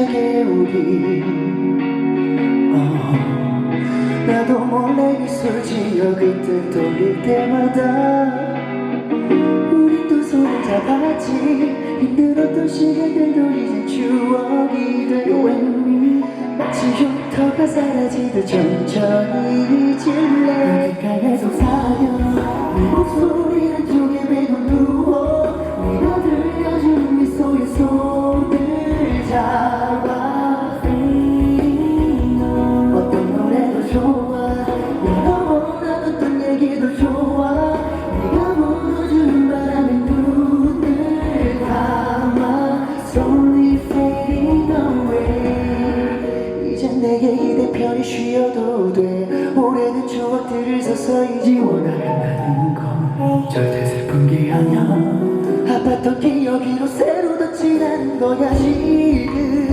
시작해 우리 나도 몰래 미소를 지어 그때 떠올릴 때마다 우리 또 손을 잡았지. 힘들었던 시간들도 이젠 추억이 돼. You and me 마치 흉터가 사라지듯 천천히 잊을래. 귓가에서 사려 내 목소리는 쪽에 베고 누워 네가 들려준 미소에 손을 잡아. 어떤 노래도 좋아 내가 원하던 얘기도 좋아. 네가 불어주는 바람에 눈을 감아. Slowly fading away. 이젠 내게 이대 편히 쉬어도 돼. 오래된 추억들을 서서히 지워나간다는 건 절대 슬픈 게 아니야. 아팠던 기억으로 새로 덧칠하는 거야 지금.